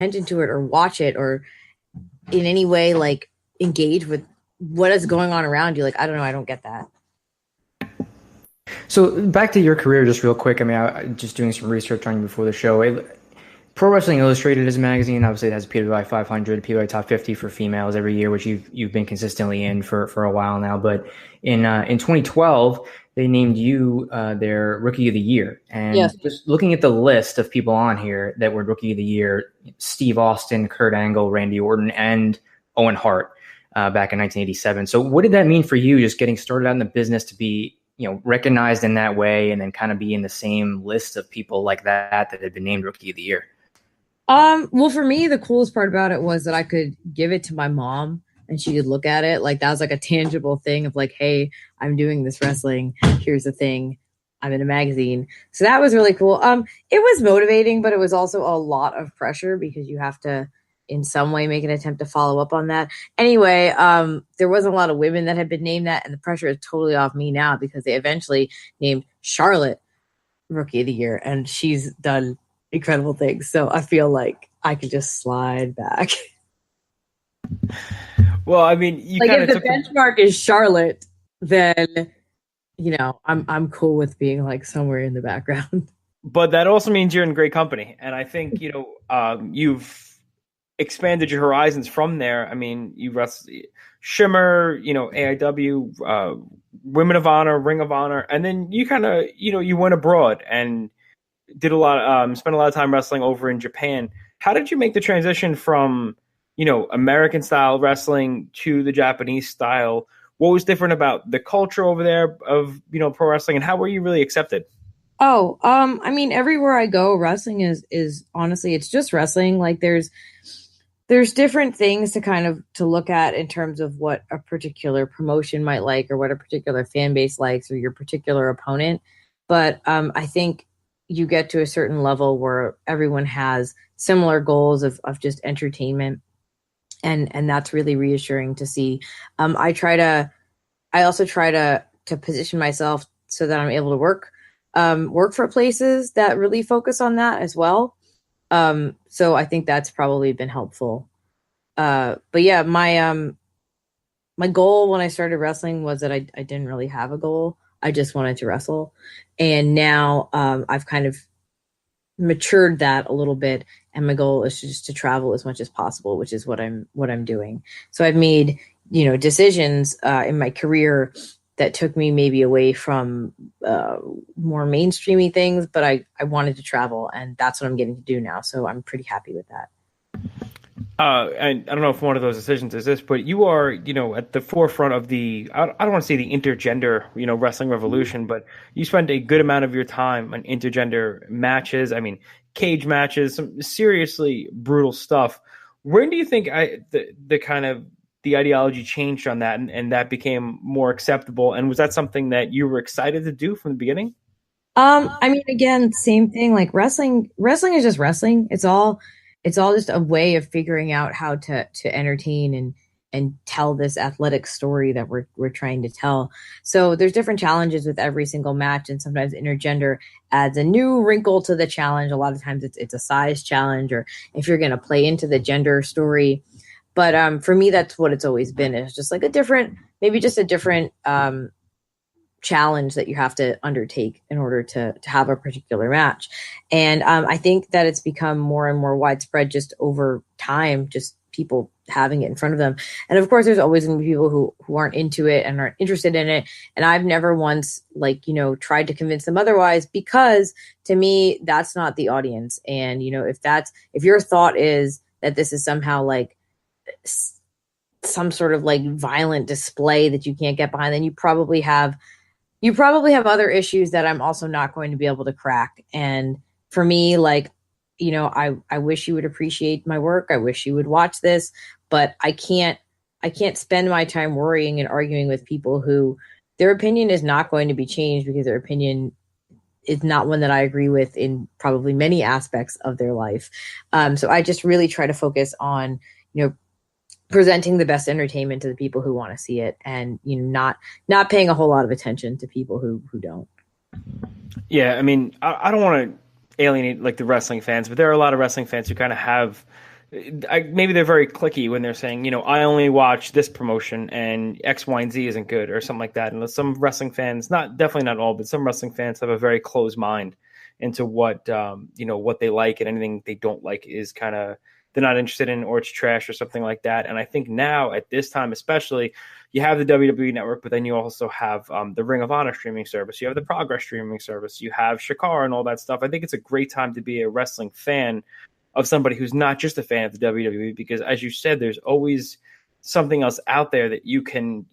attention to it or watch it or in any way like engage with what is going on around you. Like, I don't know, I don't get that. So back to your career, just real quick. I mean, just doing some research on you before the show. Pro Wrestling Illustrated is a magazine. Obviously, it has PWI 500, PWI Top 50 for females every year, which you've been consistently in for a while now. But in 2012, they named you their Rookie of the Year. And Yes. just looking at the list of people on here that were Rookie of the Year: Steve Austin, Kurt Angle, Randy Orton, and Owen Hart back in 1987. So, what did that mean for you, just getting started out in the business, to be recognized in that way, and then kind of be in the same list of people like that had been named Rookie of the Year? Well, for me, the coolest part about it was that I could give it to my mom and she could look at it. Like, that was like a tangible thing of like, hey, I'm doing this wrestling. Here's the thing. I'm in a magazine. So that was really cool. It was motivating, but it was also a lot of pressure because you have to in some way make an attempt to follow up on that. Anyway, there wasn't a lot of women that had been named that, and the pressure is totally off me now because they eventually named Charlotte Rookie of the Year, and she's done incredible things. So I feel like I can just slide back. Well, I mean, you Like, kind if of the took benchmark is Charlotte, then I'm cool with being like somewhere in the background. but that also means you're in great company. And I think, you've expanded your horizons from there. I mean, you wrestled Shimmer, AIW, Women of Honor, Ring of Honor, and then you kind of, you went abroad and did spent a lot of time wrestling over in Japan. How did you make the transition from, American style wrestling to the Japanese style? What was different about the culture over there of, pro wrestling, and how were you really accepted? Oh, I mean, everywhere I go, wrestling is honestly, it's just wrestling. Like, there's different things to kind of to look at in terms of what a particular promotion might like or what a particular fan base likes or your particular opponent. But I think you get to a certain level where everyone has similar goals of just entertainment, and that's really reassuring to see. I also try to position myself so that I'm able to work for places that really focus on that as well. So I think that's probably been helpful. But yeah, my goal when I started wrestling was that I didn't really have a goal. I just wanted to wrestle. And now I've kind of matured that a little bit, and my goal is just to travel as much as possible, which is what I'm doing. So I've made, decisions in my career that took me maybe away from more mainstreamy things, but I wanted to travel, and that's what I'm getting to do now. So I'm pretty happy with that. And I don't know if one of those decisions is this, but you are, at the forefront of I don't want to say the intergender, wrestling revolution, but you spend a good amount of your time on intergender matches. I mean, cage matches, some seriously brutal stuff. When do you think the kind of the ideology changed on that, and that became more acceptable? And was that something that you were excited to do from the beginning? I mean, again, same thing. Like, wrestling is just wrestling. It's all just a way of figuring out how to entertain and tell this athletic story that we're trying to tell. So there's different challenges with every single match, and sometimes intergender adds a new wrinkle to the challenge. A lot of times it's a size challenge, or if you're going to play into the gender story. But for me, that's what it's always been. It's just like maybe just a different challenge that you have to undertake in order to have a particular match. And I think that it's become more and more widespread just over time, just people having it in front of them. And of course, there's always going to be people who aren't into it and aren't interested in it. And I've never once tried to convince them otherwise, because to me, that's not the audience. And, if your thought is that this is somehow like some sort of like violent display that you can't get behind, then you probably have other issues that I'm also not going to be able to crack. And for me, like, I wish you would appreciate my work. I wish you would watch this, but I can't spend my time worrying and arguing with people who their opinion is not going to be changed because their opinion is not one that I agree with in probably many aspects of their life. So I just really try to focus on, presenting the best entertainment to the people who want to see it, and not paying a whole lot of attention to people who don't. Yeah, I mean, I don't want to alienate like the wrestling fans, but there are a lot of wrestling fans who kind of have maybe they're very cliquey when they're saying, I only watch this promotion and X, Y, and Z isn't good or something like that. And some wrestling fans, definitely not all, but some wrestling fans have a very closed mind into what they like, and anything they don't like is kind of, they're not interested in, or it's trash or something like that. And I think now at this time, especially, you have the WWE Network, but then you also have the Ring of Honor streaming service. You have the Progress streaming service. You have Shakar and all that stuff. I think it's a great time to be a wrestling fan of somebody who's not just a fan of the WWE, because as you said, there's always something else out there that you can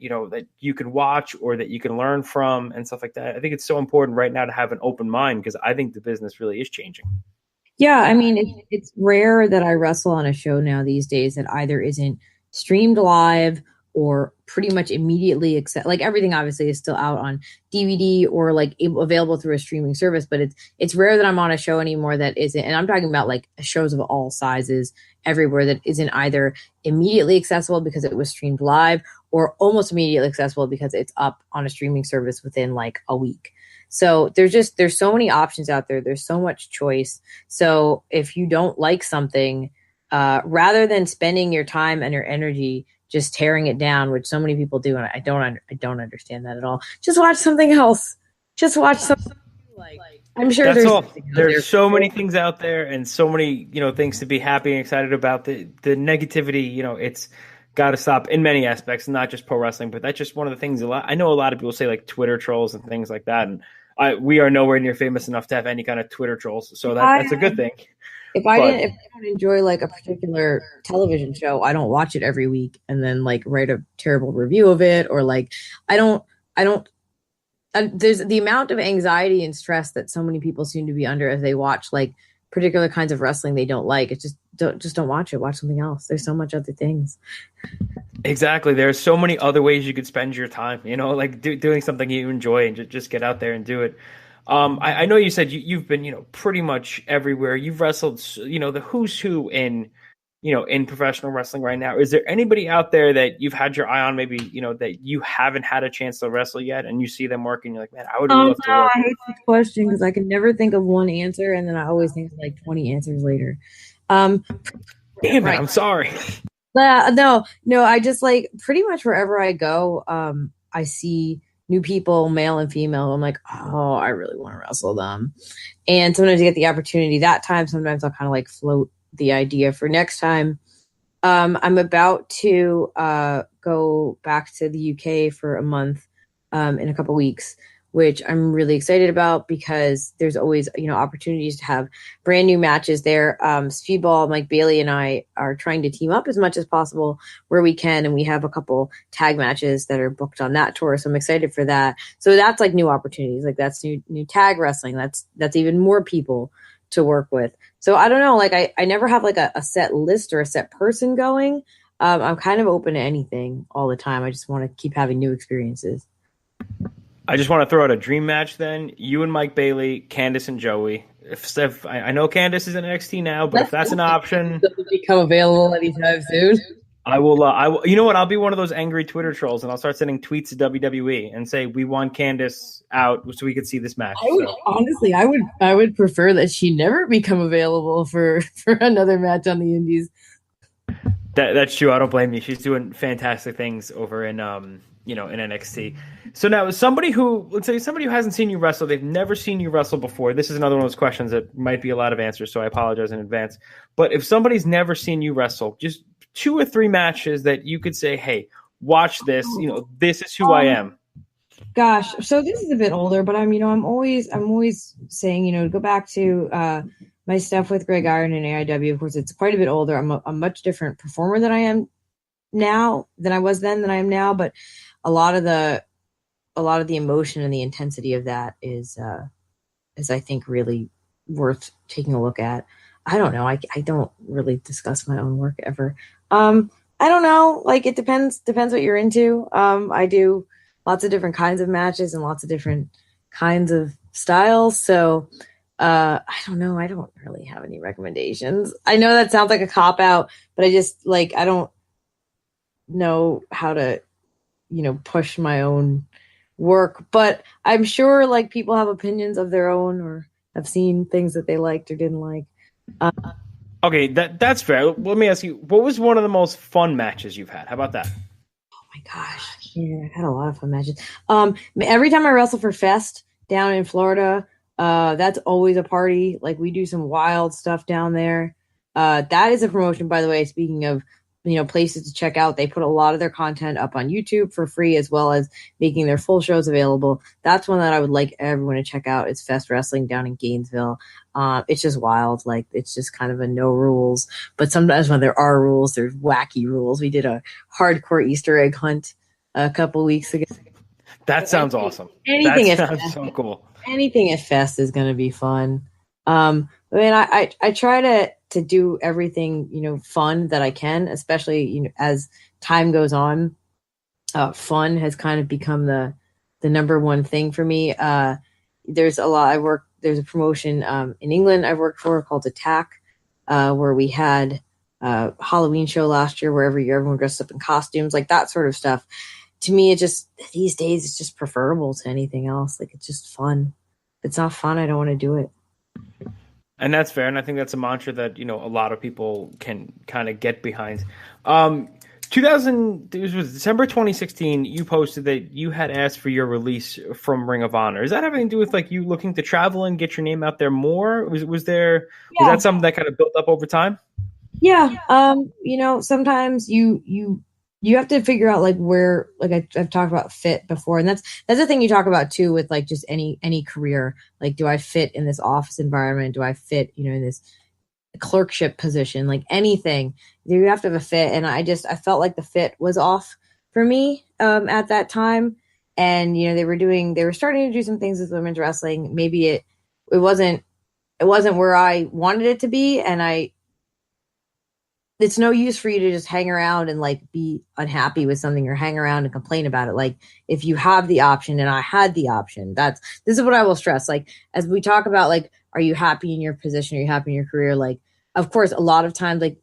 watch or that you can learn from and stuff like that. I think it's so important right now to have an open mind, because I think the business really is changing. Yeah, I mean, it's rare that I wrestle on a show now these days that either isn't streamed live or pretty much immediately accept. Like everything obviously is still out on DVD or like available through a streaming service, but it's rare that I'm on a show anymore that isn't. And I'm talking about like shows of all sizes everywhere that isn't either immediately accessible because it was streamed live or almost immediately accessible because it's up on a streaming service within like a week. So there's so many options out there. There's so much choice. So if you don't like something, rather than spending your time and your energy just tearing it down, which so many people do, and I don't understand that at all. Just watch something else. Just watch something like. I'm sure That's there's all. There's so many things out there, and so many things to be happy and excited about. The negativity, it's got to stop in many aspects, not just pro wrestling, but that's just one of the things. I know a lot of people say like Twitter trolls and things like that, and we are nowhere near famous enough to have any kind of Twitter trolls, so that's a good thing. If I don't enjoy like a particular television show, I don't watch it every week and then like write a terrible review of it, or like I don't there's the amount of anxiety and stress that so many people seem to be under as they watch like particular kinds of wrestling they don't like. It's just don't watch it. Watch something else. There's so much other things. Exactly. There's so many other ways you could spend your time, like doing something you enjoy, and just get out there and do it. I know you said you've been, pretty much everywhere. You've wrestled, the who's who in professional wrestling right now. Is there anybody out there that you've had your eye on, maybe, that you haven't had a chance to wrestle yet, and you see them working, you're like, man, I would love to work. I hate this question because I can never think of one answer, and then I always think of like 20 answers later. Damn it, I'm sorry. No, I just like pretty much wherever I go, I see new people, male and female. I'm like, oh, I really want to wrestle them. And sometimes you get the opportunity that time. Sometimes I'll kind of like float the idea for next time. I'm about to go back to the UK for a month in a couple weeks, which I'm really excited about because there's always, opportunities to have brand new matches there. Speedball, Mike Bailey and I are trying to team up as much as possible where we can. And we have a couple tag matches that are booked on that tour. So I'm excited for that. So that's like new opportunities. Like that's new tag wrestling. That's even more people to work with. So I don't know, like I never have like a set list or a set person going. I'm kind of open to anything all the time. I just want to keep having new experiences. I just want to throw out a dream match then. You and Mike Bailey, Candice and Joey. If I know Candice is in NXT now, but if that's an option, doesn't become available anytime soon. I will. You know what? I'll be one of those angry Twitter trolls, and I'll start sending tweets to WWE and say we want Candice out so we could see this match. Honestly, I would prefer that she never become available for another match on the Indies. That's true. I don't blame you. She's doing fantastic things over in in NXT. So now, somebody who hasn't seen you wrestle, they've never seen you wrestle before. This is another one of those questions that might be a lot of answers, so I apologize in advance. But if somebody's never seen you wrestle, just 2 or 3 matches that you could say, hey, watch this, this is who I am. Gosh, so this is a bit older, but I'm always saying, go back to my stuff with Greg Iron and AIW. Of course, it's quite a bit older. I'm a much different performer than I am now, than I was then, than I am now. But a lot of the emotion and the intensity of that is I think really worth taking a look at. I don't know. I don't really discuss my own work ever. I don't know. Like it depends what you're into. I do lots of different kinds of matches and lots of different kinds of styles. So I don't know. I don't really have any recommendations. I know that sounds like a cop out, but I just like I don't know how to, push my own work. But I'm sure like people have opinions of their own or have seen things that they liked or didn't like. Okay, that's fair. Let me ask you, what was one of the most fun matches you've had? How about that? My gosh, yeah, I had a lot of fun matches. Every time I wrestle for Fest down in Florida, that's always a party. Like we do some wild stuff down there. That is a promotion, by the way. Speaking of, places to check out, they put a lot of their content up on YouTube for free, as well as making their full shows available. That's one that I would like everyone to check out. It's Fest Wrestling down in Gainesville. It's just wild. Like it's just kind of a no rules, but sometimes when there are rules, there's wacky rules. We did a hardcore Easter egg hunt a couple weeks ago. That So sounds awesome. That anything at sounds Fest, so cool. anything at Fest is going to be fun. I mean, I try to do everything fun that I can, especially as time goes on. Fun has kind of become the number one thing for me. There's a lot. There's a promotion in England I've worked for called Attack, where we had a Halloween show last year where every year everyone dressed up in costumes, like that sort of stuff. To me, it just these days it's just preferable to anything else. Like it's just fun. If it's not fun, I don't want to do it. And that's fair. And I think that's a mantra that, a lot of people can kind of get behind. 2000, it was December 2016, you posted that you had asked for your release from Ring of Honor. Is that having to do with like you looking to travel and get your name out there more? Was Yeah. that something that kind of built up over time? Yeah. Sometimes you have to figure out like where, like I've talked about fit before, and that's the thing you talk about too with like just any career. Like, do I fit in this office environment? Do I fit, in this clerkship position? Like anything, you have to have a fit. And I felt like the fit was off for me at that time. And they were starting to do some things with women's wrestling. Maybe it wasn't where I wanted it to be, and it's no use for you to just hang around and like be unhappy with something or hang around and complain about it. Like if you have the option, and I had the option, this is what I will stress. Like as we talk about, like, are you happy in your position? Are you happy in your career? Like, of course, a lot of times, like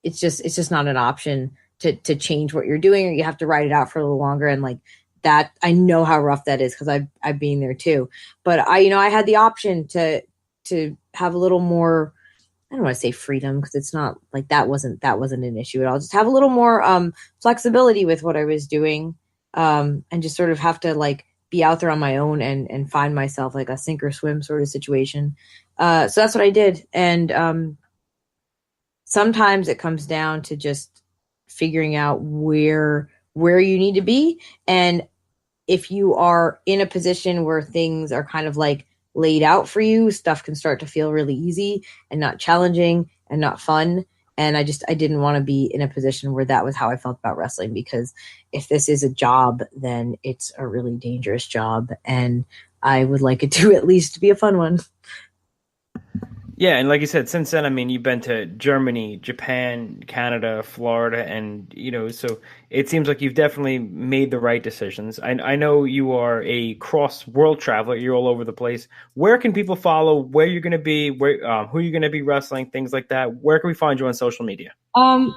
it's just not an option to change what you're doing, or you have to write it out for a little longer. And like that, I know how rough that is because I've been there too. But I had the option to have a little more. I don't want to say freedom because it's not like that wasn't an issue at all. Just have a little more flexibility with what I was doing, and just sort of have to like be out there on my own and find myself, like a sink or swim sort of situation. So that's what I did, and sometimes it comes down to just figuring out where you need to be, and if you are in a position where things are kind of like laid out for you, stuff can start to feel really easy and not challenging and not fun. And I didn't want to be in a position where that was how I felt about wrestling, because if this is a job, then it's a really dangerous job. And I would like it to at least be a fun one. Yeah, and like you said, since then, I mean, you've been to Germany, Japan, Canada, Florida, and so it seems like you've definitely made the right decisions. I know you are a cross world traveler; you're all over the place. Where can people follow? Where you're going to be? Who you're going to be wrestling? Things like that. Where can we find you on social media? So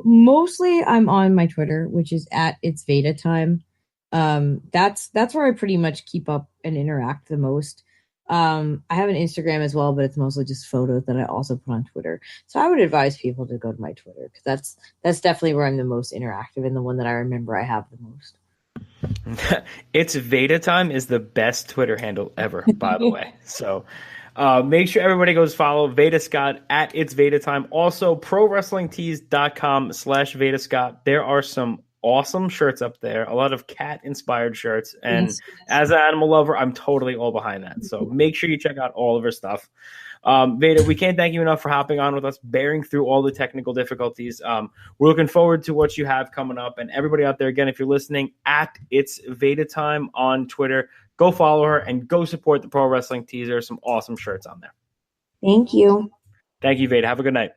mostly I'm on my Twitter, which is at It's Veda Time. That's where I pretty much keep up and interact the most. I have an Instagram as well, but it's mostly just photos that I also put on Twitter. So I would advise people to go to my Twitter because that's definitely where I'm the most interactive and the one that I remember I have the most. It's Veda Time is the best Twitter handle ever, by the way. So make sure everybody goes follow Veda Scott at It's Veda Time. Also, prowrestlingtees.com/Veda Scott. There are some awesome shirts up there, a lot of cat inspired shirts. And Yes. as an animal lover, I'm totally all behind that. So make sure you check out all of her stuff. Veda, we can't thank you enough for hopping on with us, bearing through all the technical difficulties. We're looking forward to what you have coming up. And everybody out there, again, if you're listening, at It's Veda Time on Twitter, go follow her and go support the Pro Wrestling Tees. There's some awesome shirts on there. Thank you. Thank you, Veda. Have a good night.